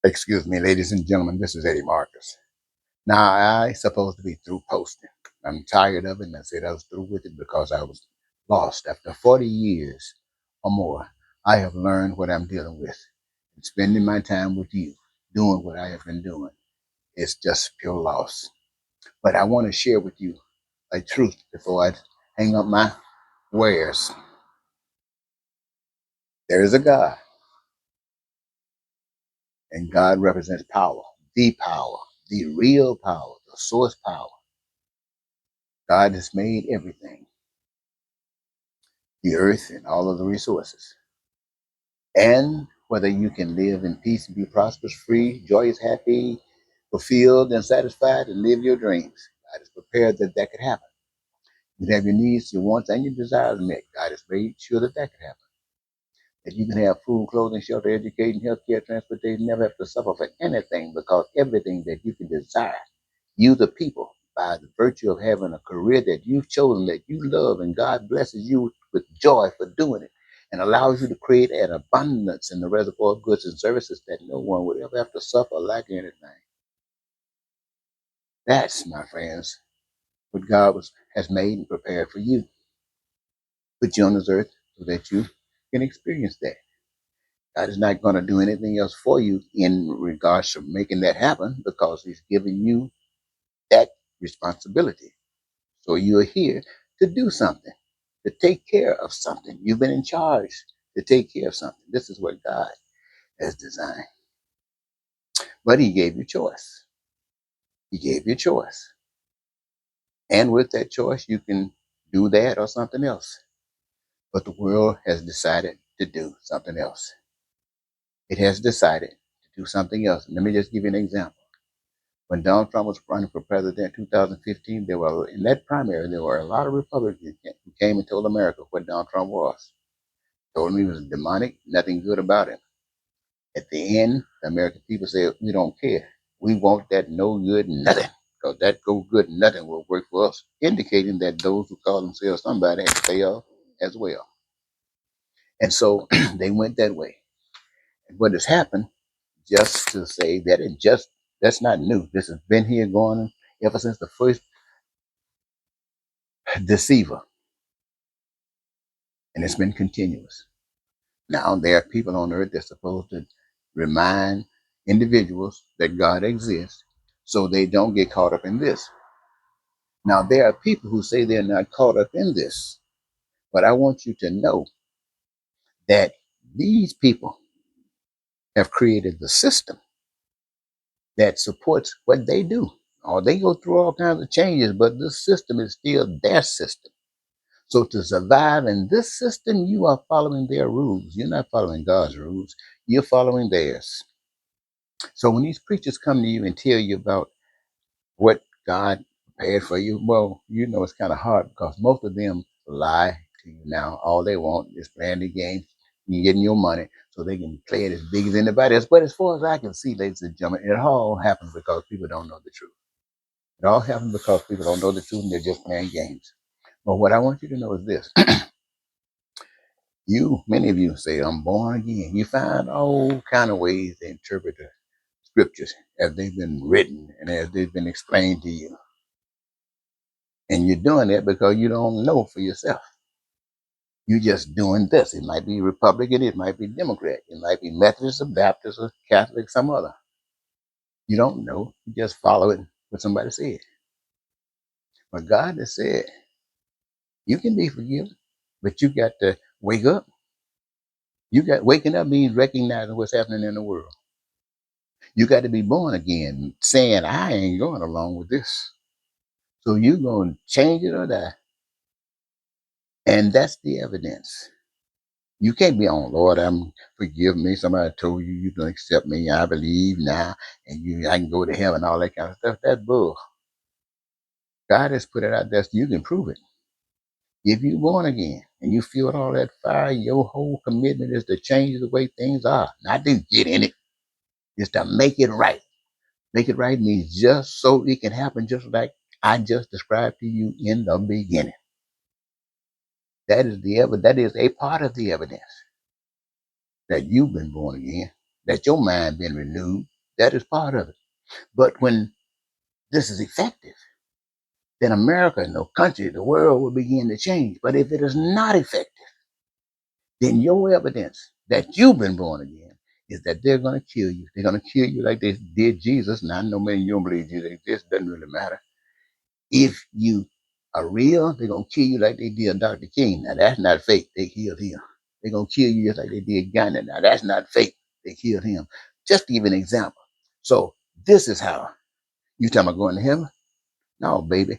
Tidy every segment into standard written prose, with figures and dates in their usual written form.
Excuse me, ladies and gentlemen, this is Eddie Marcus. Now, I supposed to be through posting. I'm tired of it, and I said I was through with it because I was lost. After 40 years or more, I have learned what I'm dealing with. And spending my time with you, doing what I have been doing, is just pure loss. But I want to share with you a truth before I hang up my wares. There is a God, and God represents power, the real power, the source power. God has made everything, the earth and all of the resources. And whether you can live in peace and be prosperous, free, joyous, happy, fulfilled, and satisfied, and live your dreams. God is prepared that that could happen. You can have your needs, your wants, and your desires met. God has made sure that that could happen. That you can have food, clothing, shelter, education, health care, transportation, never have to suffer for anything because everything that you can desire, you the people, by the virtue of having a career that you've chosen, that you love, and God blesses you with joy for doing it and allows you to create an abundance in the reservoir of goods and services that no one would ever have to suffer or lack anything. That's, my friends, what has made and prepared for you. Put you on this earth so that you can experience that. God is not going to do anything else for you in regards to making that happen because He's given you that responsibility. So you're here to do something, to take care of something. You've been in charge to take care of something. This is what God has designed. But He gave you choice. He gave you choice. And with that choice, you can do that or something else. But the world has decided to do something else. It has decided to do something else. Let me just give you an example. When Donald Trump was running for president in 2015, in that primary, there were a lot of Republicans who came and told America what Donald Trump was. Told him he was demonic, nothing good about him. At the end, the American people said, we don't care. We want that no good nothing. Because that go good nothing will work for us, indicating that those who call themselves somebody have to fail as well. And so they went that way. And what has happened, just to say that that's not new. This has been here going on ever since the first deceiver, and it's been continuous. Now there are people on earth that's supposed to remind individuals that God exists so they don't get caught up in this. Now there are people who say they're not caught up in this, but I want you to know that these people have created the system that supports what they do. Or they go through all kinds of changes, but this system is still their system. So to survive in this system, you are following their rules. You're not following God's rules. You're following theirs. So when these preachers come to you and tell you about what God prepared for you, well, you know it's kind of hard because most of them lie to you now. All they want is playing the game, you getting your money so they can play it as big as anybody else. But as far as I can see, ladies and gentlemen, it all happens because people don't know the truth. It all happens because people don't know the truth and they're just playing games. But what I want you to know is this. Many of you say, I'm born again. You find all kind of ways to interpret the scriptures as they've been written and as they've been explained to you. And you're doing it because you don't know for yourself. You're just doing this. It might be Republican, it might be Democrat, it might be Methodist or Baptist or Catholic, some other. You don't know. You just follow it what somebody said. But God has said, you can be forgiven, but you got to wake up. Waking up means recognizing what's happening in the world. You got to be born again, saying, I ain't going along with this. So you're going to change it or die. And that's the evidence. You can't be on, Lord, forgive me. Somebody told you you can accept me. I believe now, and I can go to heaven, all that kind of stuff. That's bull. God has put it out there so you can prove it. If you're born again and you feel all that fire, your whole commitment is to change the way things are, not to get in it. It's to make it right. Make it right means just so it can happen, just like I just described to you in the beginning. That is that is a part of the evidence that you've been born again, that your mind been renewed, That is part of it. But when this is effective, then America, no country, the world will begin to change. But if it is not effective, then your evidence that you've been born again is that they're going to kill you. They're going to kill you like they did Jesus. Now, I know many of you don't believe Jesus exists. Doesn't really matter. If you are real, they're going to kill you like they did Dr. King. Now, that's not fake. They killed him. They're going to kill you just like they did Gandhi. Now, that's not fake. They killed him. Just to give an example. So, this is how you talking about going to heaven? No, baby.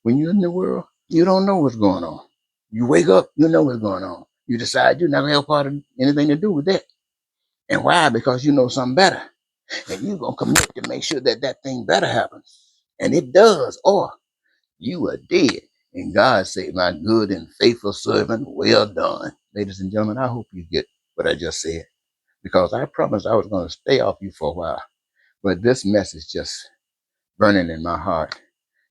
When you're in the world, you don't know what's going on. You wake up, you know what's going on. You decide you're not gonna have part of anything to do with that. And why? Because you know something better. And you're gonna commit to make sure that that thing better happens. And it does, or you are dead. And God say, my good and faithful servant, well done. Ladies and gentlemen, I hope you get what I just said. Because I promised I was gonna stay off you for a while. But this message just burning in my heart.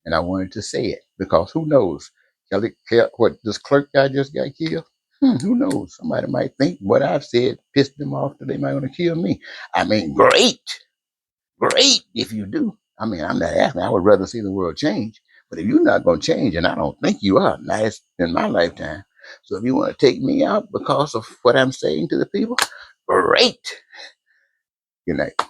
And I wanted to say it because who knows? What this clerk guy just got killed? Who knows? Somebody might think what I've said pissed them off that they might want to kill me. I mean, great if you do. I mean, I'm not asking. I would rather see the world change. But if you're not going to change, and I don't think you are, not in my lifetime. So if you want to take me out because of what I'm saying to the people, great. Good night.